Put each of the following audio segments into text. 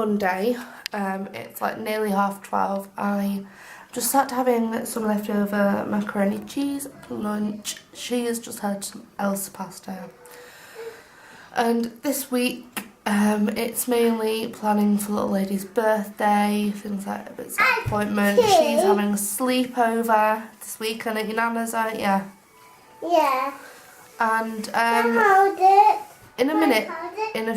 Monday. It's like nearly 12:30. I just started having some leftover macaroni cheese lunch. She has just had some Elsa pasta. And this week it's mainly planning for little lady's birthday, things like a bit of appointment. She's having a sleepover this weekend at your nana's, aren't you? Yeah. And hold it. in a minute. And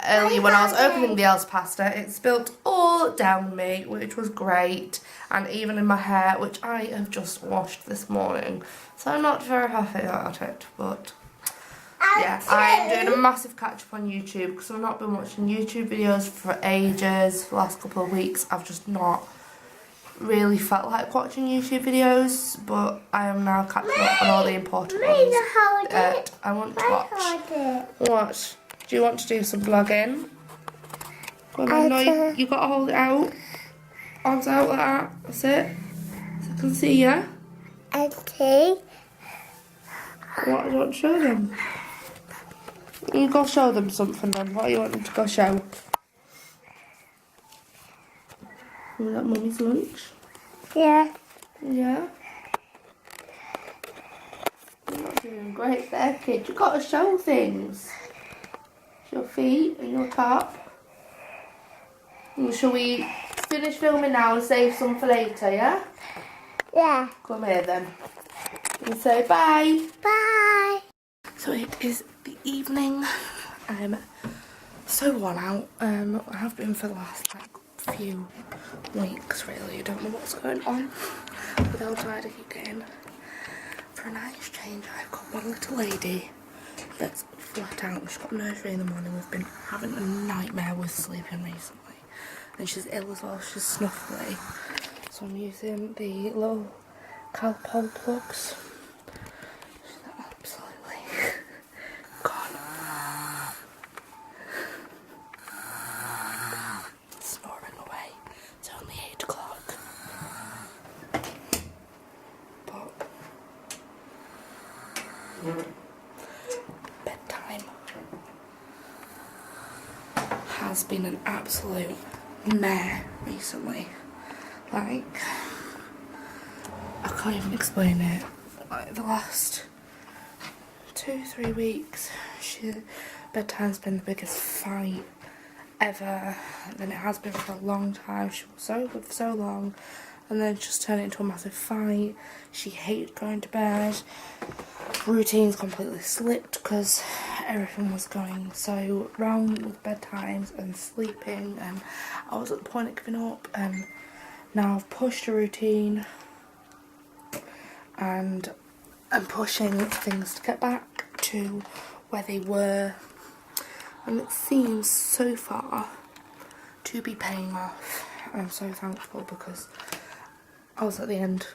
earlier when I was opening the Elsa pasta, it spilt all down me, which was great, and even in my hair, which I have just washed this morning. So I'm not very happy about it, but yeah, I'm doing a massive catch up on YouTube because I've not been watching YouTube videos for ages. For the last couple of weeks, I've just not really felt like watching YouTube videos, but I am now catching up on all the important ones that I want to watch. What? Do you want to do some vlogging? Well, then, no, you got to hold it out. Arms out like that. That's it. So I can see you. Okay. What do you want to show them? You go show them something then. What do you want them to go show? Was that Mummy's lunch? Yeah. Yeah? You're not doing great there, kid. You've got to show things. Your feet and your top. And shall we finish filming now and save some for later, yeah? Yeah. Come here then. And say bye. Bye. So it is the evening. I'm so worn out. I have been for the last few weeks really. I don't know what's going on with outside. I keep getting for a nice change. I've got one little lady that's flat out. She's got nursery in the morning. We've been having a nightmare with sleeping recently, and she's ill as well. She's snuffly, so I'm using the little Calpol plugs. She's absolutely gone. Snoring away. It's only 8 o'clock. But bedtime has been an absolute mare recently. Like, I can't even explain it. Like, the last 2-3 weeks, bedtime's been the biggest fight ever, and it has been for a long time. She was so good for so long, and then just turned it into a massive fight. She hated going to bed. Routines completely slipped because everything was going so wrong with bedtimes and sleeping, and I was at the point of giving up. And now I've pushed a routine, and I'm pushing things to get back to where they were, and it seems so far to be paying off. I'm so thankful because I was at the end.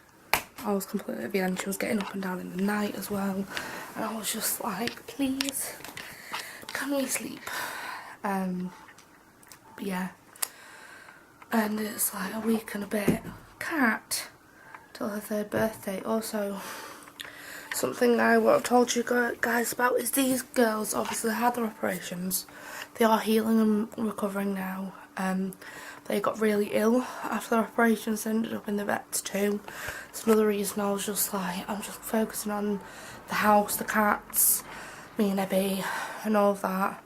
I was completely at the end. She was getting up and down in the night as well, and I was just like, please, can we sleep? But yeah, and it's like a week and a bit. Cat till her 3rd birthday. Also, something I would have told you guys about is these girls obviously had their operations. They are healing and recovering now. They got really ill after their operations, ended up in the vets too. It's another reason I was just like, I'm just focusing on the house, the cats, me and Ebby and all of that.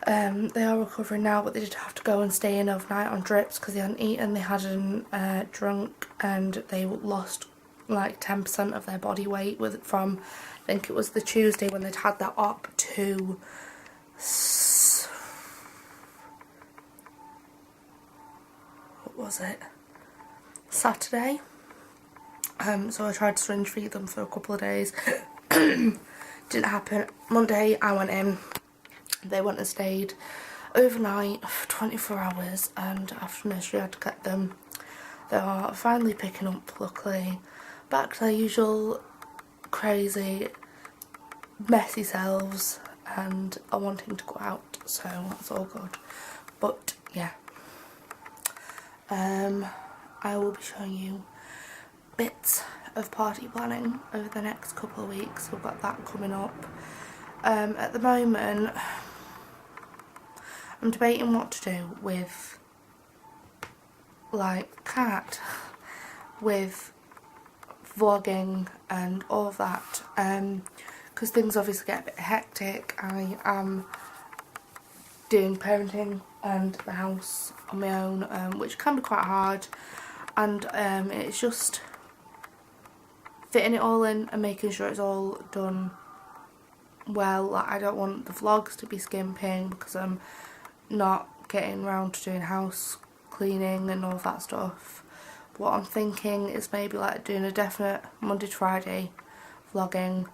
They are recovering now, but they did have to go and stay in overnight on drips because they hadn't eaten, they hadn't drunk, and they lost like 10% of their body weight from, I think it was the Tuesday when they'd had that op to what was it? Saturday. So I tried to syringe feed them for a couple of days. Didn't happen. Monday I went in. They went and stayed overnight for 24 hours, and after nursery I had to get them. They are finally picking up, luckily. Back to their usual crazy, messy selves, and are wanting to go out, so that's all good. But yeah, I will be showing you bits of party planning over the next couple of weeks. We've got that coming up. At the moment, I'm debating what to do with, like, Cat, with vlogging and all of that, because things obviously get a bit hectic. I am doing parenting and the house on my own, which can be quite hard, and it's just fitting it all in and making sure it's all done well. Like, I don't want the vlogs to be skimping because I'm not getting around to doing house cleaning and all of that stuff. What I'm thinking is maybe like doing a definite Monday to Friday vlogging,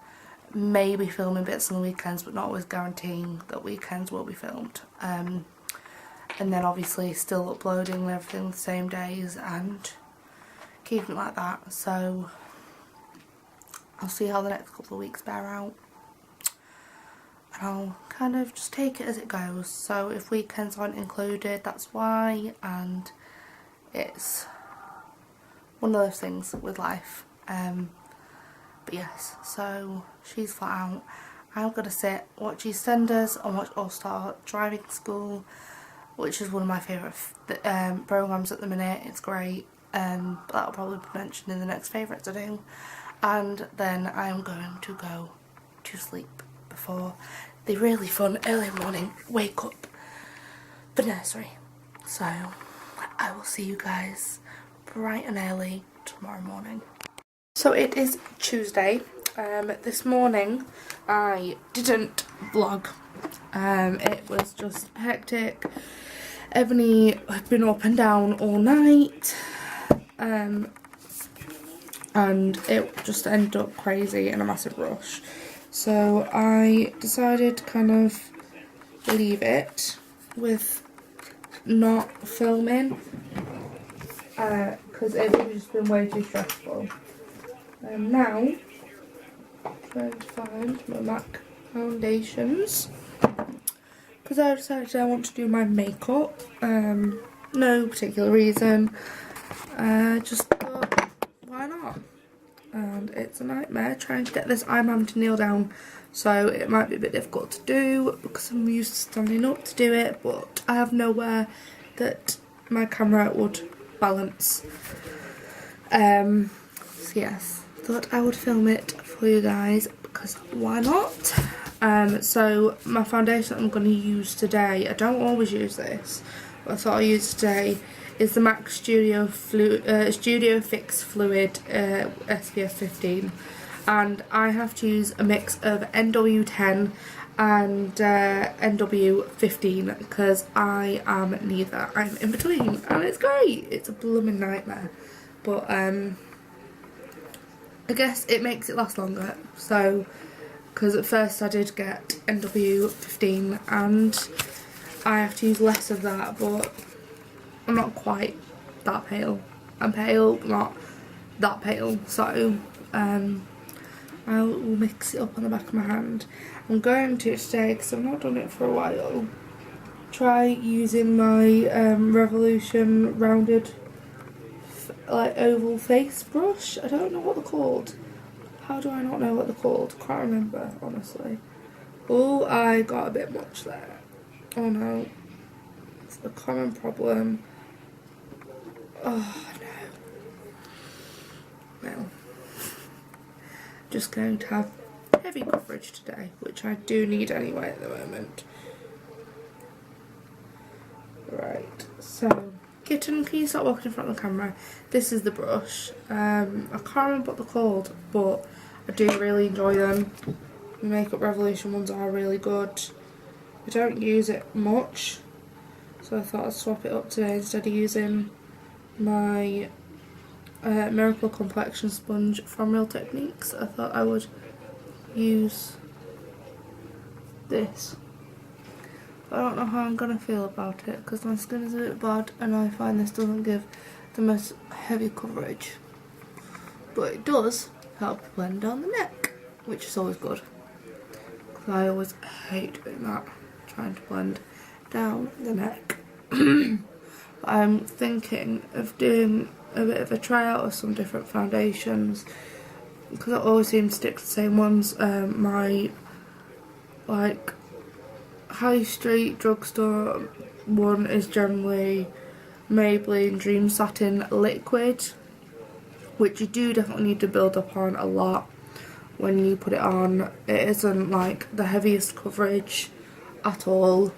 maybe filming bits on the weekends, but not always guaranteeing that weekends will be filmed. And then obviously still uploading everything the same days and keeping it like that. So I'll see how the next couple of weeks bear out, and I'll kind of just take it as it goes. So if weekends aren't included, that's why, and it's one of those things with life. But yes, so she's flat out. I'm going to sit, watch EastEnders and watch All Star Driving School, which is one of my favourite programmes at the minute. It's great, but that'll probably be mentioned in the next favourites I do. And then I am going to go to sleep before the really fun early morning wake up for nursery. So I will see you guys bright and early tomorrow morning. So it is Tuesday. This morning I didn't vlog. It was just hectic. Ebony had been up and down all night, and it just ended up crazy in a massive rush. So I decided to kind of leave it with not filming, because it would have just been way too stressful. Now I'm trying to find my MAC foundations, because I decided I want to do my makeup. No particular reason, just thought, why not? And it's a nightmare trying to get this eye man to kneel down, so it might be a bit difficult to do because I'm used to standing up to do it, but I have nowhere that my camera would balance. So yes, thought I would film it for you guys because why not? So my foundation I'm going to use today, I don't always use this, but I thought I'd use today, is the MAC Studio Fix Fluid SPF 15, and I have to use a mix of NW10 and NW15 because I am neither. I'm in between, and it's great. It's a blooming nightmare, but I guess it makes it last longer. So, because at first I did get NW15 and I have to use less of that, but I'm not quite that pale. I'm pale, but not that pale. So I will mix it up on the back of my hand. I'm going to today, because I've not done it for a while, try using my Revolution rounded like oval face brush. I don't know what they're called. How do I not know what they're called? Can't remember, honestly. Oh, I got a bit much there. Oh no. It's a common problem. Oh no. Well, just going to have heavy coverage today, which I do need anyway at the moment. Right, so Kitten, can you start walking in front of the camera? This is the brush. I can't remember what they're called, but I do really enjoy them. The Makeup Revolution ones are really good. I don't use it much, so I thought I'd swap it up today instead of using my Miracle Complexion Sponge from Real Techniques. I thought I would use this. I don't know how I'm going to feel about it because my skin is a bit bad and I find this doesn't give the most heavy coverage. But it does help blend down the neck, which is always good. Because I always hate doing that, trying to blend down the neck. But I'm thinking of doing a bit of a tryout of some different foundations because I always seem to stick to the same ones. My, like, high street drugstore one is generally Maybelline Dream Satin Liquid, which you do definitely need to build up on a lot when you put it on. It isn't like the heaviest coverage at all.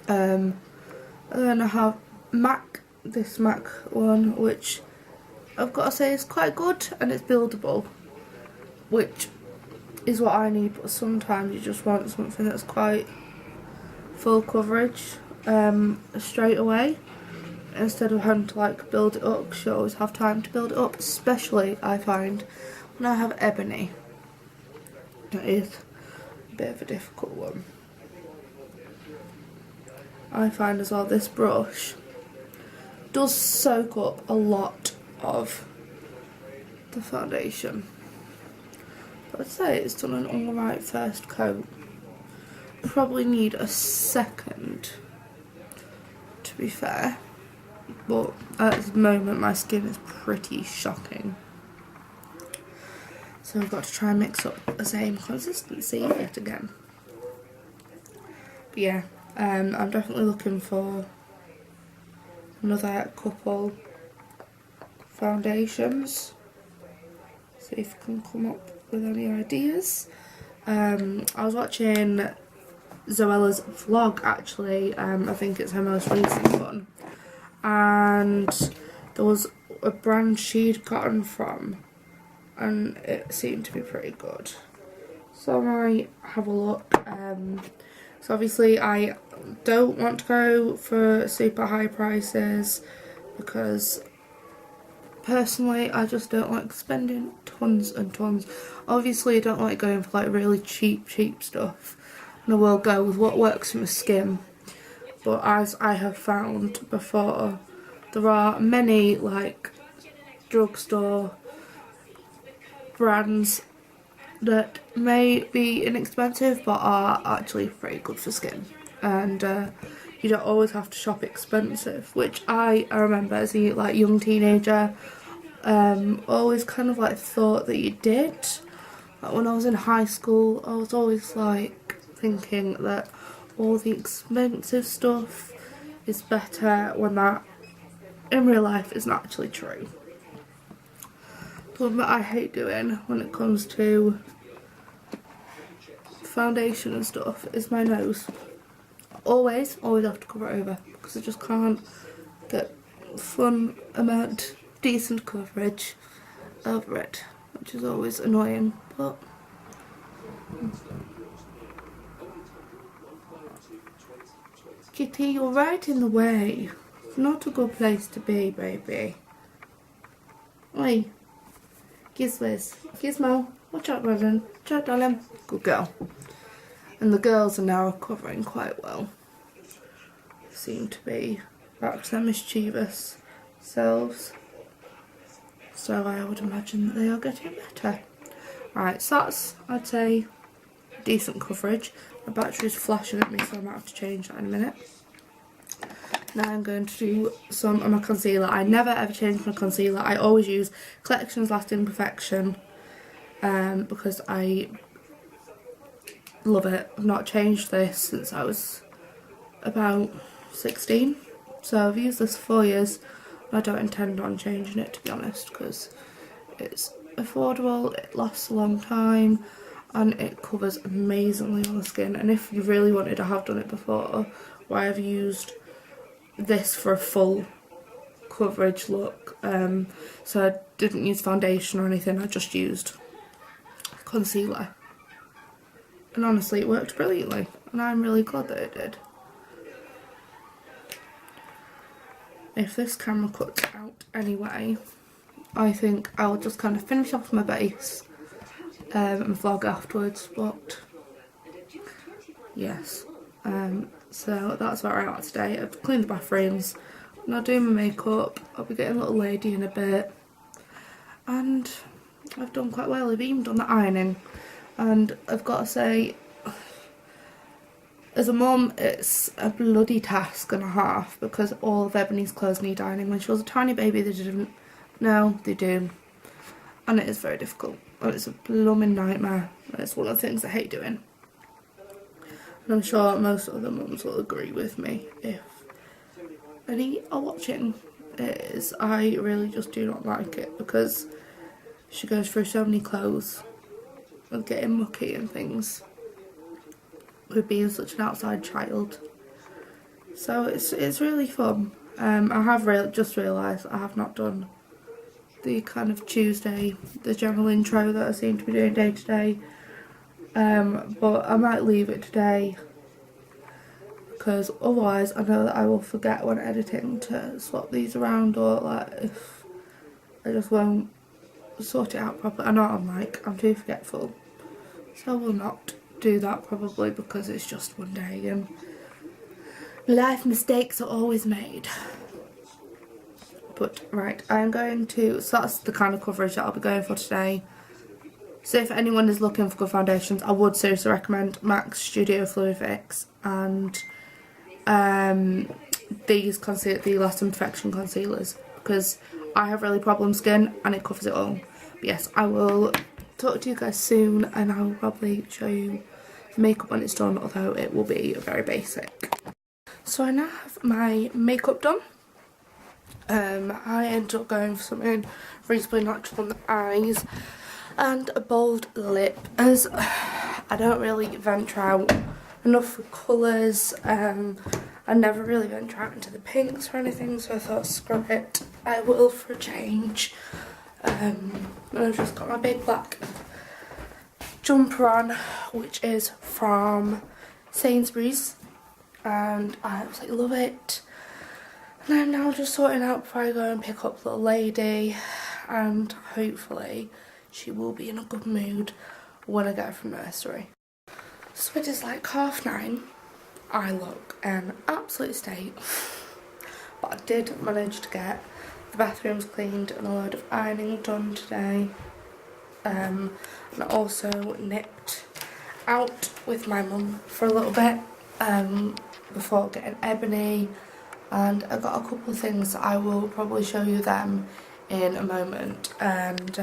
And then I have this MAC one, which I've got to say is quite good, and it's buildable, which is what I need, but sometimes you just want something that's quite full coverage straight away, instead of having to like build it up, because you always have time to build it up, especially I find when I have ebony. That is a bit of a difficult one. I find as well this brush does soak up a lot of the foundation. I'd say it's done an alright first coat. Probably need a second, to be fair, but at the moment my skin is pretty shocking. So I've got to try and mix up the same consistency yet again. But yeah, I'm definitely looking for another couple foundations. See if I can come up with any ideas. I was watching Zoella's vlog actually, I think it's her most recent one, and there was a brand she'd gotten from and it seemed to be pretty good, so I might have a look. So obviously I don't want to go for super high prices because personally I just don't like spending tons and tons. Obviously I don't like going for like really cheap stuff, and I will go with what works for my skin, but as I have found before, there are many like drugstore brands that may be inexpensive but are actually pretty good for skin, and you don't always have to shop expensive, which I remember as a like young teenager always kind of like thought that you did. Like when I was in high school I was always like thinking that all the expensive stuff is better, when that in real life isn't actually true. The one that I hate doing when it comes to foundation and stuff is my nose. Always have to cover it over because I just can't get fun amount, decent coverage over it, which is always annoying. But Kitty, you're right in the way. It's not a good place to be, baby. Oi, Gizmo, watch out, darling. Watch out, darling. Good girl. And the girls are now recovering quite well. Seem to be back to their mischievous selves. So I would imagine that they are getting better. Right, so that's, I'd say, decent coverage. My battery's flashing at me, so I might have to change that in a minute. Now I'm going to do some of my concealer. I never ever change my concealer. I always use Collections Lasting Perfection because I love it. I've not changed this since I was about 16. So I've used this for 4 years. I don't intend on changing it, to be honest, because it's affordable, it lasts a long time, and it covers amazingly on the skin. And if you really wanted to have done it before, why I've used this for a full coverage look, so I didn't use foundation or anything, I just used concealer, and honestly it worked brilliantly, and I'm really glad that it did. If this camera cuts out anyway, I think I'll just kind of finish off my base and vlog afterwards, but yes. So that's where I'm at today. I've cleaned the bathrooms, I'm not doing my makeup, I'll be getting little lady in a bit, and I've done quite well. I've even done the ironing, and I've got to say, as a mum, it's a bloody task and a half, because all of Ebony's clothes need ironing. When she was a tiny baby they didn't, now they do, and it is very difficult, and it's a blooming nightmare. It's one of the things I hate doing. And I'm sure most of the mums will agree with me if any are watching. I really just do not like it because she goes through so many clothes with getting mucky and things with being such an outside child. So it's really fun. I have just realised I have not done the kind of Tuesday, the general intro that I seem to be doing day to day. But I might leave it today because otherwise I know that I will forget when editing to swap these around, or like if I just won't sort it out properly. I know I'm too forgetful, so I will not do that probably because it's just one day and life mistakes are always made. But right, I'm going to, so that's the kind of coverage that I'll be going for today. So if anyone is looking for good foundations, I would seriously recommend MAC Studio Fluid Fix and these the Last Imperfection concealers, because I have really problem skin and it covers it all. But yes, I will talk to you guys soon and I will probably show you the makeup when it's done, although it will be very basic. So I now have my makeup done. I ended up going for something reasonably natural on the eyes and a bold lip, as I don't really venture out enough for colours. I never really venture out into the pinks or anything, so I thought screw it, I will for a change. And I've just got my big black jumper on, which is from Sainsbury's, and I absolutely love it. And I'm now just sorting out before I go and pick up little lady, and hopefully she will be in a good mood when I get her from nursery. So it is like 9:30. I look an absolute state, but I did manage to get the bathrooms cleaned and a load of ironing done today. And I also nipped out with my mum for a little bit before getting Ebony, and I got a couple of things that I will probably show you them in a moment. And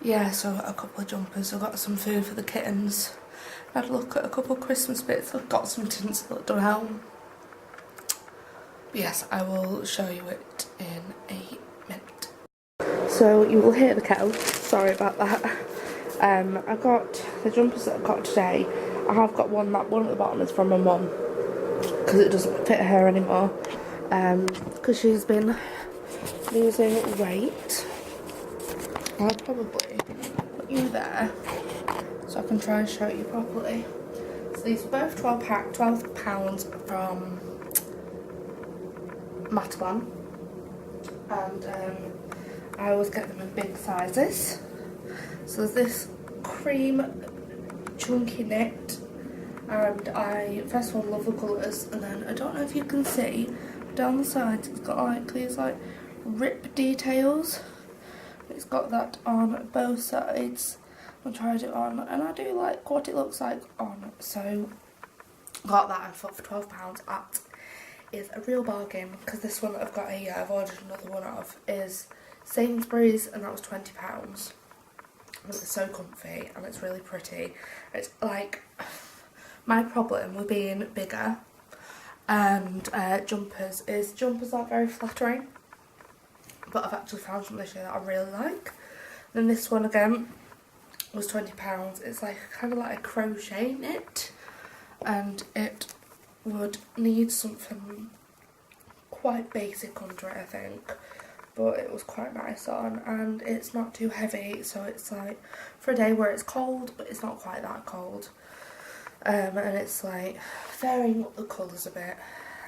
yeah, so a couple of jumpers, I got some food for the kittens, I had a look at a couple of Christmas bits, I've got some tinsel at Dunhelm. Yes, I will show you it in a minute. So you will hear the kettle, sorry about that. I got the jumpers that I got today. I have got one at the bottom is from my mum because it doesn't fit her anymore, because she's been losing weight. I'll probably put you there so I can try and show you properly. So these are both 12 pounds from Mataban, and I always get them in big sizes. So there's this cream chunky knit, and I first of all love the colours, and then I don't know if you can see down the sides it's got like these like rip details. It's got that on both sides. I tried it on and I do like what it looks like on, so got that. I thought for £12 that is a real bargain, because this one that I've got here, I've ordered another one of, is Sainsbury's, and that was £20. And it's so comfy and it's really pretty. It's like, my problem with being bigger and jumpers is jumpers aren't very flattering, but I've actually found some this year that I really like. Then this one again was £20. It's like kind of like a crochet knit, and it would need something quite basic under it, I think, but it was quite nice on, and it's not too heavy, so it's like for a day where it's cold but it's not quite that cold. And it's like varying up the colours a bit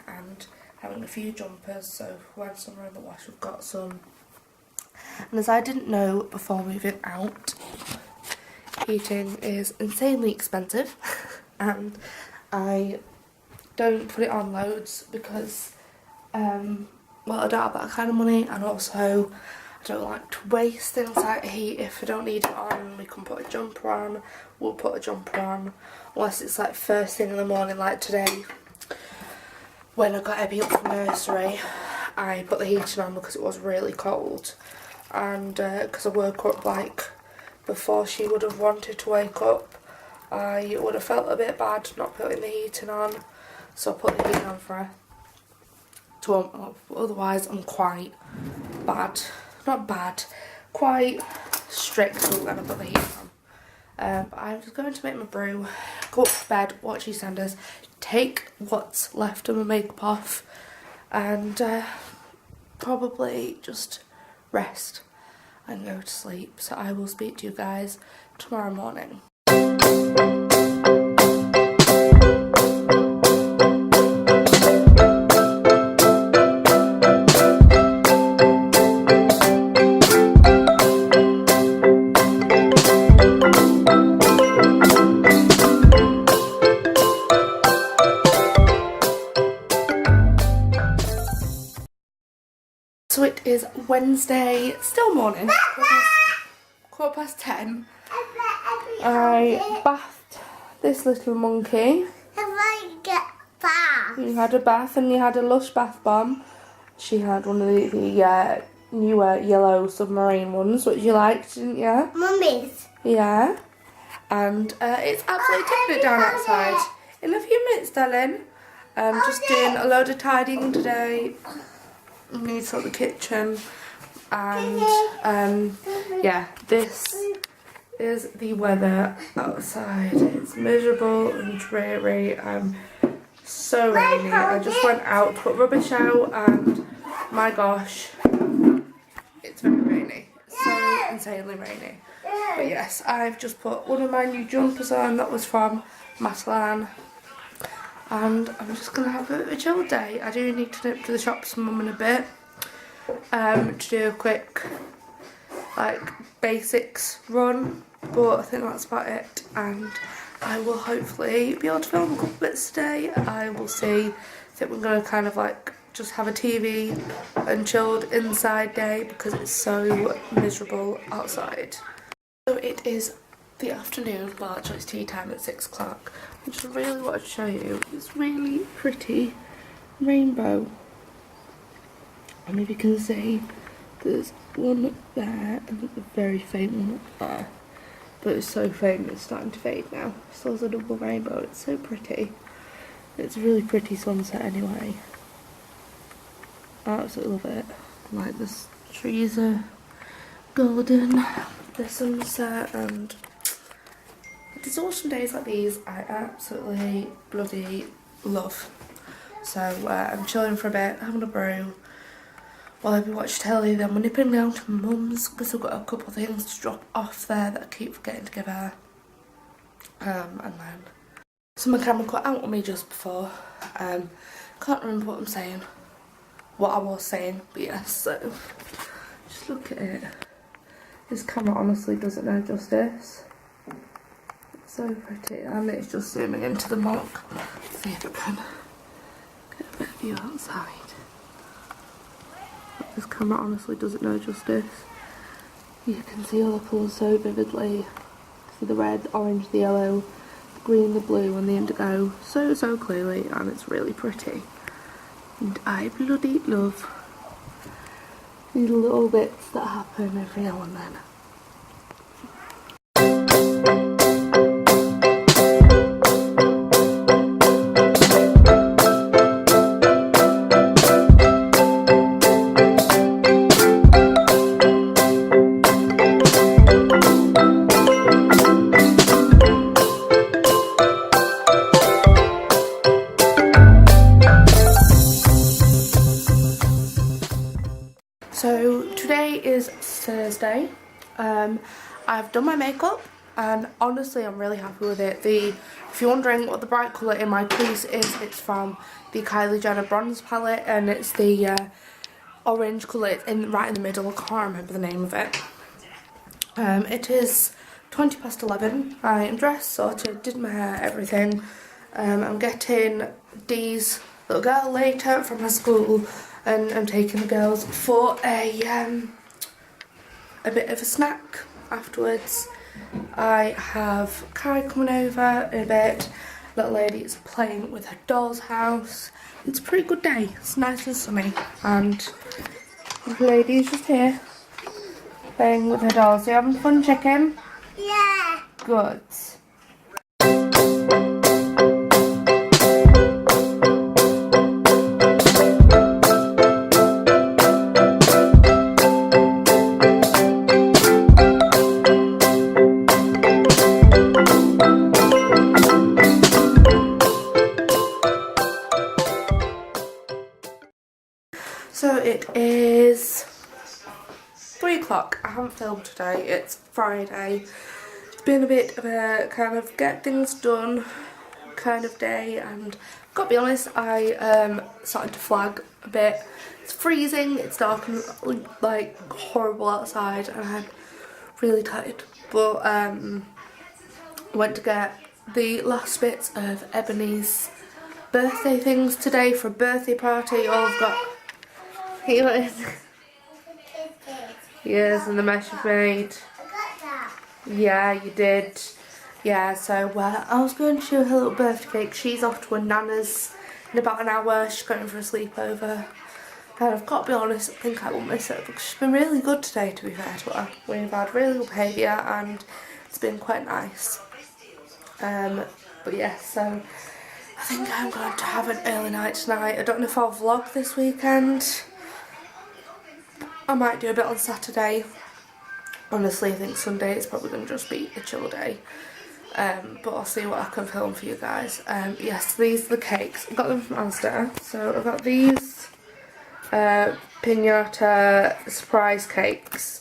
and having a few jumpers, so when some are in the wash we've got some. And as I didn't know before moving out, heating is insanely expensive and I don't put it on loads because well, I don't have that kind of money, and also I don't like to waste things like heat. If I don't need it on, we can put a jumper on, we'll put a jumper on, unless it's like first thing in the morning like today. When I got Abby up from nursery, I put the heating on because it was really cold, and because I woke up like before she would have wanted to wake up, I would have felt a bit bad not putting the heating on, so I put the heating on for her to warm up. Otherwise I'm quite bad, not bad, quite strict when I put the heating on. But I'm just going to make my brew, go up to bed, watch EastEnders, take what's left of my makeup off, and probably just rest and go to sleep. So I will speak to you guys tomorrow morning. So it is Wednesday, still morning, quarter past 10. I bathed this little monkey. You had a bath and you had a Lush bath bomb. She had one of the newer yellow submarine ones, which you liked, didn't you? Mummy's. Yeah. And it's absolutely tipping it down outside. In a few minutes, darling. Just doing a load of tidying today. Need to sort the kitchen, and yeah, this is the weather outside. It's miserable and dreary and so rainy. I just went out to put rubbish out and my gosh, it's very rainy. It's so insanely rainy. But yes, I've just put one of my new jumpers on that was from Matalan. And I'm just going to have a chill day. I do need to nip to the shops with Mum in a bit to do a quick basics run, but I think that's about it. And I will hopefully be able to film a couple bits today. I will see. I think we're going to kind of just have a TV and chilled inside day because it's so miserable outside. So it is the afternoon, well actually it's tea time at 6 o'clock. I just really want to show you this really pretty rainbow. And if you can see, there's one up there and a very faint one up there. But it's so faint it's starting to fade now. So there's a double rainbow, it's so pretty. It's a really pretty sunset anyway. I absolutely love it. Like the trees are golden, the sunset, and these autumn days like these I absolutely bloody love. So I'm chilling for a bit, having a brew while I watch telly, then we're nipping down to my mum's because I've got a couple of things to drop off there that I keep forgetting to give her. And then so my camera cut out on me just before. Can't remember what I'm saying, what I was saying, but yes, so just look at it. This camera honestly doesn't know justice. So pretty, and it's just zooming into the mug. See if I can get a bit of view outside. This camera honestly doesn't know justice. You can see all the colours so vividly. See the red, orange, the yellow, the green, the blue and the indigo so clearly, and it's really pretty. And I bloody love these little bits that happen every now and then. So today is Thursday. I've done my makeup and honestly I'm really happy with it. If you're wondering what the bright colour in my crease is, it's from the Kylie Jenner bronze palette and it's the orange colour. It's right in the middle. I can't remember the name of it. It is 20 past 11. I am dressed, sorted, did my hair, everything. I'm getting Dee's little girl later from her school. And I'm taking the girls for a bit of a snack afterwards. I have Kai coming over in a bit. Little lady is playing with her doll's house. It's a pretty good day. It's nice and sunny. And the lady is just here playing with her dolls. You having fun, chicken? Yeah. Good. o'clock. I haven't filmed today, it's Friday. It's been a bit of a kind of get things done kind of day, and I've got to be honest, I started to flag a bit. It's freezing, it's dark and like horrible outside, and I'm really tired. But I went to get the last bits of Ebony's birthday things today for a birthday party. All I've got here. Yes, and the mess you've made. Yeah, you did. Yeah, so I was going to show her little birthday cake. She's off to her nana's in about an hour. She's going for a sleepover. And I've got to be honest, I think I will miss her because she's been really good today, to be fair to her. We've had really good behaviour and it's been quite nice. But yeah, so I think I'm going to have an early night tonight. I don't know if I'll vlog this weekend. I might do a bit on Saturday. Honestly, I think Sunday it's probably going to just be a chill day. But I'll see what I can film for you guys. Yes, these are the cakes. I got them from Asda. So I've got these pinata surprise cakes.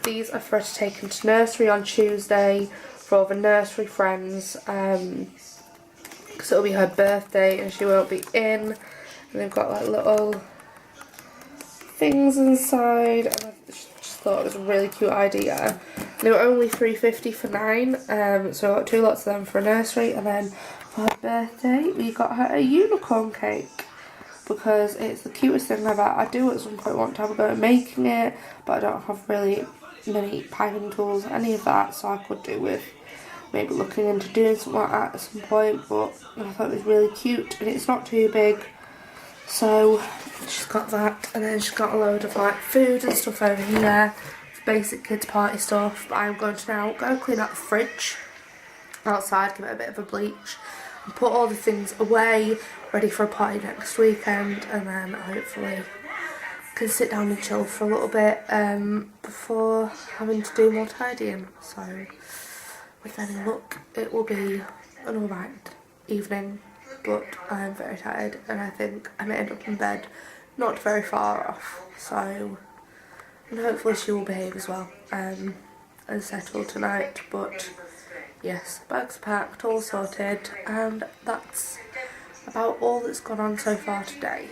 These are for her to take into nursery on Tuesday for all the nursery friends. Because it'll be her birthday and she won't be in. And they've got like little things inside, and I just thought it was a really cute idea. They were only $3.50 for 9, so I got 2 lots of them for a nursery, and then for her birthday we got her a unicorn cake because it's the cutest thing ever. I do at some point want to have a go at making it, but I don't have really many piping tools, any of that, so I could do with maybe looking into doing something like that at some point. But I thought it was really cute and it's not too big. So she's got that, and then she's got a load of like food and stuff over here, basic kids party stuff. But I'm going to now go clean out the fridge outside, give it a bit of a bleach, and put all the things away, ready for a party next weekend, and then hopefully can sit down and chill for a little bit before having to do more tidying. So with any luck, it will be an alright evening. But I'm very tired and I think I may end up in bed not very far off, so, and hopefully she will behave as well and settle tonight. But yes, bags packed, all sorted, and that's about all that's gone on so far today.